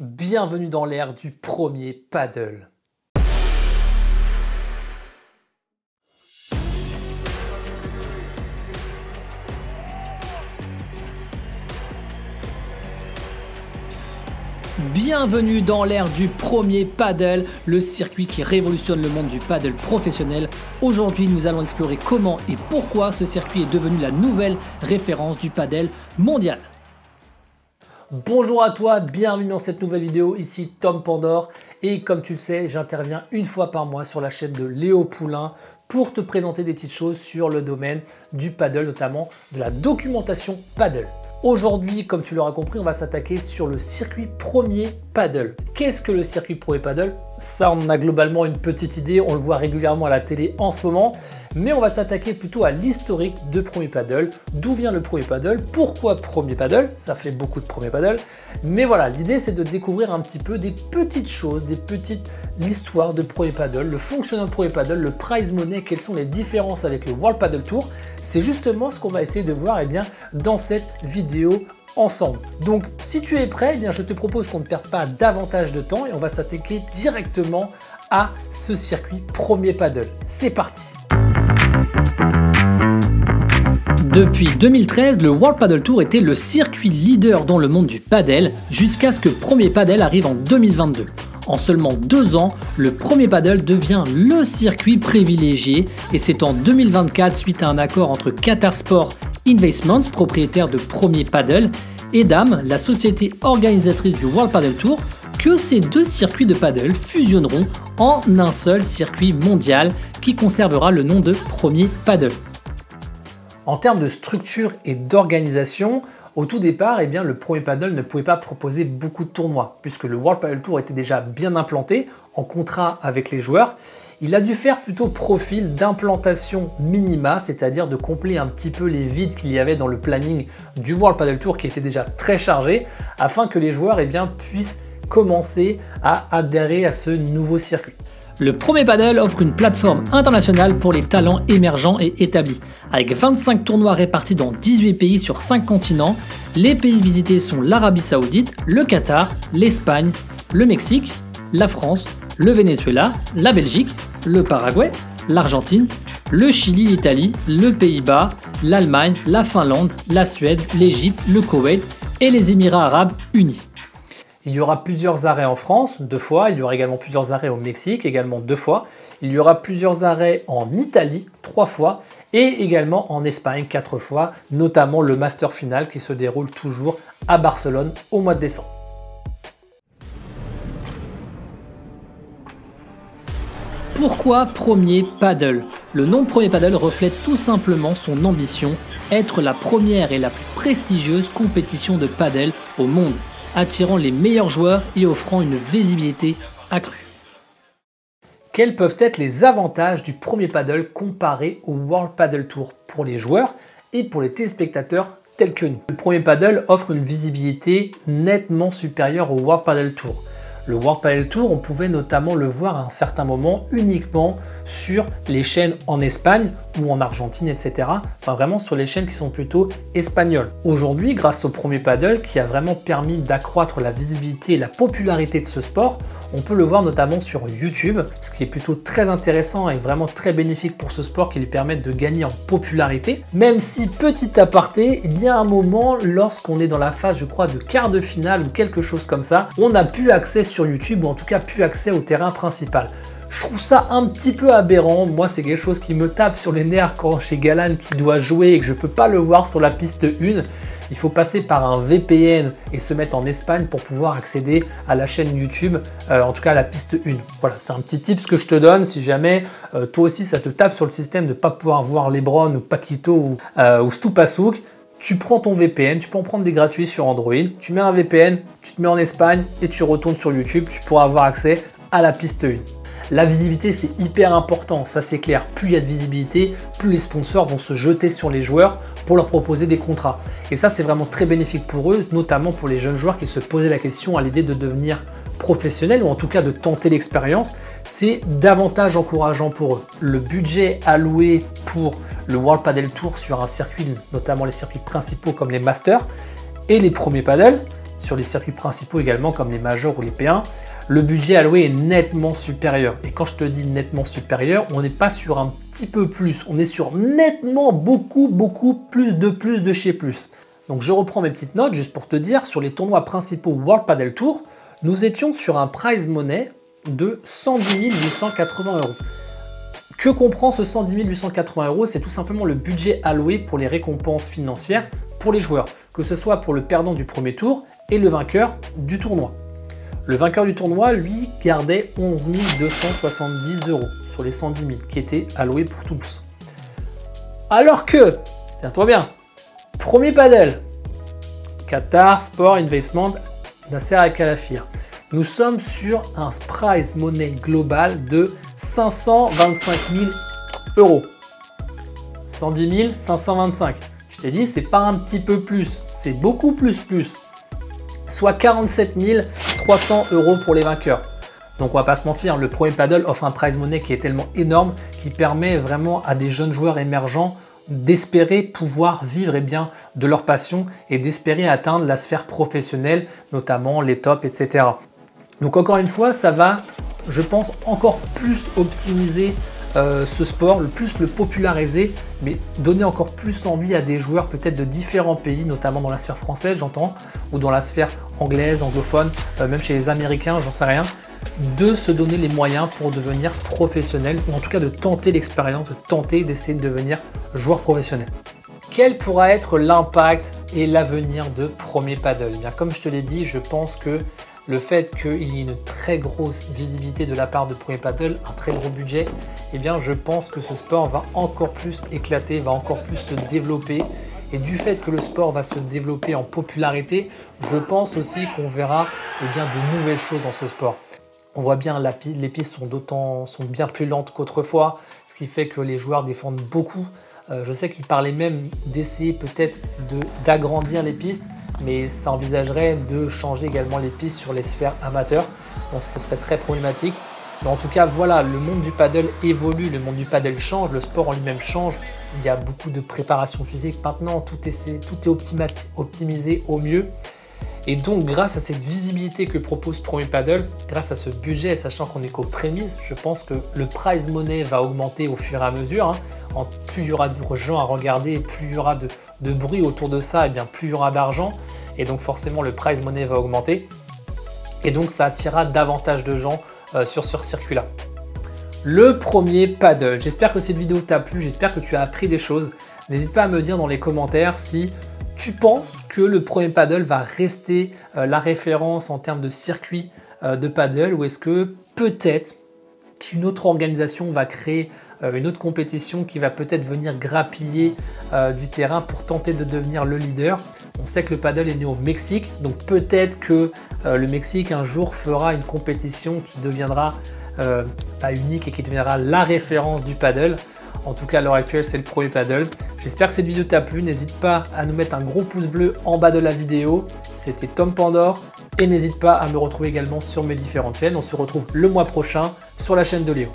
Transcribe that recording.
Bienvenue dans l'ère du premier paddle. Bienvenue dans l'ère du premier paddle, le circuit qui révolutionne le monde du paddle professionnel. Aujourd'hui, nous allons explorer comment et pourquoi ce circuit est devenu la nouvelle référence du paddle mondial. Bonjour à toi, bienvenue dans cette nouvelle vidéo, ici Tom Pandore et comme tu le sais, j'interviens une fois par mois sur la chaîne de Léo Poulain pour te présenter des petites choses sur le domaine du paddle, notamment de la documentation paddle. Aujourd'hui, comme tu l'auras compris, on va s'attaquer sur le circuit premier paddle. Qu'est-ce que le circuit premier paddle? Ça, on en a globalement une petite idée, on le voit régulièrement à la télé en ce moment. Mais on va s'attaquer plutôt à l'historique de premier paddle. D'où vient le premier paddle? Pourquoi premier paddle? Ça fait beaucoup de premier paddle. Mais voilà, l'idée c'est de découvrir un petit peu des petites choses, l'histoire de premier paddle, le fonctionnement de premier paddle, le prize money, quelles sont les différences avec le World Paddle Tour. C'est justement ce qu'on va essayer de voir dans cette vidéo ensemble. Donc si tu es prêt, je te propose qu'on ne perde pas davantage de temps et on va s'attaquer directement à ce circuit premier paddle. C'est parti! Depuis 2013, le World Paddle Tour était le circuit leader dans le monde du paddle jusqu'à ce que Premier Paddle arrive en 2022. En seulement 2 ans, le Premier Paddle devient le circuit privilégié et c'est en 2024, suite à un accord entre Qatar Sport Investments, propriétaire de Premier Paddle, et DAM, la société organisatrice du World Paddle Tour, que ces deux circuits de paddle fusionneront en un seul circuit mondial qui conservera le nom de Premier Paddle. En termes de structure et d'organisation, au tout départ, le Premier Paddle ne pouvait pas proposer beaucoup de tournois, puisque le World Paddle Tour était déjà bien implanté, en contrat avec les joueurs. Il a dû faire plutôt profil d'implantation minima, c'est-à-dire de combler un petit peu les vides qu'il y avait dans le planning du World Paddle Tour qui était déjà très chargé, afin que les joueurs puissent commencer à adhérer à ce nouveau circuit. Le Premier Paddle offre une plateforme internationale pour les talents émergents et établis. Avec 25 tournois répartis dans 18 pays sur 5 continents, les pays visités sont l'Arabie Saoudite, le Qatar, l'Espagne, le Mexique, la France, le Venezuela, la Belgique, le Paraguay, l'Argentine, le Chili, l'Italie, le Pays-Bas, l'Allemagne, la Finlande, la Suède, l'Égypte, le Koweït et les Émirats Arabes Unis. Il y aura plusieurs arrêts en France, 2 fois. Il y aura également plusieurs arrêts au Mexique, également 2 fois. Il y aura plusieurs arrêts en Italie, 3 fois. Et également en Espagne, 4 fois. Notamment le Master Final qui se déroule toujours à Barcelone au mois de décembre. Pourquoi Premier Paddle? Le nom Premier Paddle reflète tout simplement son ambition, être la première et la plus prestigieuse compétition de paddle au monde, attirant les meilleurs joueurs et offrant une visibilité accrue. Quels peuvent être les avantages du Premier Paddle comparé au World Paddle Tour pour les joueurs et pour les téléspectateurs tels que nous? Le Premier Paddle offre une visibilité nettement supérieure au World Paddle Tour. Le World Paddle Tour, on pouvait notamment le voir à un certain moment uniquement sur les chaînes en Espagne ou en Argentine, etc. Enfin vraiment sur les chaînes qui sont plutôt espagnoles. Aujourd'hui, grâce au Premier Paddle qui a vraiment permis d'accroître la visibilité et la popularité de ce sport, on peut le voir notamment sur YouTube, ce qui est plutôt très intéressant et vraiment très bénéfique pour ce sport qui lui permet de gagner en popularité. Même si, petit aparté, il y a un moment, lorsqu'on est dans la phase, je crois, de quart de finale ou quelque chose comme ça, on n'a plus accès sur YouTube ou en tout cas plus accès au terrain principal. Je trouve ça un petit peu aberrant. Moi, c'est quelque chose qui me tape sur les nerfs quand chez Galan qui doit jouer et que je ne peux pas le voir sur la piste 1. Il faut passer par un VPN et se mettre en Espagne pour pouvoir accéder à la chaîne YouTube, en tout cas à la piste 1. Voilà, c'est un petit tips que je te donne si jamais toi aussi ça te tape sur le système de ne pas pouvoir voir Lebron ou Paquito ou Stupasuk. Tu prends ton VPN, tu peux en prendre des gratuits sur Android, tu mets un VPN, tu te mets en Espagne et tu retournes sur YouTube, tu pourras avoir accès à la piste 1. La visibilité, c'est hyper important, ça c'est clair. Plus il y a de visibilité, plus les sponsors vont se jeter sur les joueurs pour leur proposer des contrats. Et ça, c'est vraiment très bénéfique pour eux, notamment pour les jeunes joueurs qui se posaient la question à l'idée de devenir professionnels ou en tout cas de tenter l'expérience. C'est davantage encourageant pour eux. Le budget alloué pour le World Paddle Tour sur un circuit, notamment les circuits principaux comme les Masters et les premiers paddles, sur les circuits principaux également comme les majors ou les P1, le budget alloué est nettement supérieur. Et quand je te dis nettement supérieur, on n'est pas sur un petit peu plus, on est sur nettement beaucoup plus de chez plus. Donc je reprends mes petites notes juste pour te dire, sur les tournois principaux World Padel Tour, nous étions sur un prize money de 110 880 €. Que comprend ce 110 880 €? C'est tout simplement le budget alloué pour les récompenses financières pour les joueurs, que ce soit pour le perdant du premier tour et le vainqueur du tournoi. Le vainqueur du tournoi, lui, gardait 11 270 € sur les 110 000 qui étaient alloués pour tous. Alors que, tiens-toi bien, premier padel, Qatar Sport Investment, Nasser Al-Khelaifi. Nous sommes sur un prize money global de 525 000 €. 110 000, 525. Je t'ai dit, c'est pas un petit peu plus, c'est beaucoup plus. Soit 47 300 € pour les vainqueurs. Donc on va pas se mentir, le premier paddle offre un prize money qui est tellement énorme, qui permet vraiment à des jeunes joueurs émergents d'espérer pouvoir vivre de leur passion et d'espérer atteindre la sphère professionnelle, notamment les tops, etc. Donc encore une fois, ça va, je pense, encore plus optimiser ce sport, plus le populariser, mais donner encore plus envie à des joueurs peut-être de différents pays, notamment dans la sphère française, j'entends, ou dans la sphère anglaise, anglophone, même chez les Américains, j'en sais rien, de se donner les moyens pour devenir professionnel, ou en tout cas de tenter l'expérience, de tenter d'essayer de devenir joueur professionnel. Quel pourra être l'impact et l'avenir de Premier Padel? Eh bien, comme je te l'ai dit, je pense que le fait qu'il y ait une très grosse visibilité de la part de Premier Padel, un très gros budget, eh bien je pense que ce sport va encore plus éclater, va encore plus se développer. Et du fait que le sport va se développer en popularité, je pense aussi qu'on verra de nouvelles choses dans ce sport. On voit bien les pistes sont bien plus lentes qu'autrefois, ce qui fait que les joueurs défendent beaucoup. Je sais qu'ils parlaient même d'essayer peut-être d'agrandir les pistes, mais ça envisagerait de changer également les pistes sur les sphères amateurs. Donc ce serait très problématique. Mais en tout cas, voilà, le monde du paddle évolue, le monde du paddle change, le sport en lui-même change. Il y a beaucoup de préparation physique maintenant, tout est optimisé au mieux. Et donc, grâce à cette visibilité que propose Premier Padel, grâce à ce budget, sachant qu'on est qu'aux prémices, je pense que le prize money va augmenter au fur et à mesure. Plus il y aura de gens à regarder, plus il y aura de bruit autour de ça, et bien plus il y aura d'argent. Et donc forcément, le prize money va augmenter. Et donc, ça attirera davantage de gens sur ce circuit-là. Le Premier Padel. J'espère que cette vidéo t'a plu, j'espère que tu as appris des choses. N'hésite pas à me dire dans les commentaires si tu penses que le Premier Padel va rester la référence en termes de circuit de paddle, ou est-ce que peut-être qu'une autre organisation va créer une autre compétition qui va peut-être venir grappiller du terrain pour tenter de devenir le leader. On sait que le paddle est né au Mexique, donc peut-être que le Mexique un jour fera une compétition qui deviendra pas unique et qui deviendra la référence du paddle. En tout cas, à l'heure actuelle, c'est le Premier Padel. J'espère que cette vidéo t'a plu. N'hésite pas à nous mettre un gros pouce bleu en bas de la vidéo. C'était Tom Pandore. Et n'hésite pas à me retrouver également sur mes différentes chaînes. On se retrouve le mois prochain sur la chaîne de Léo.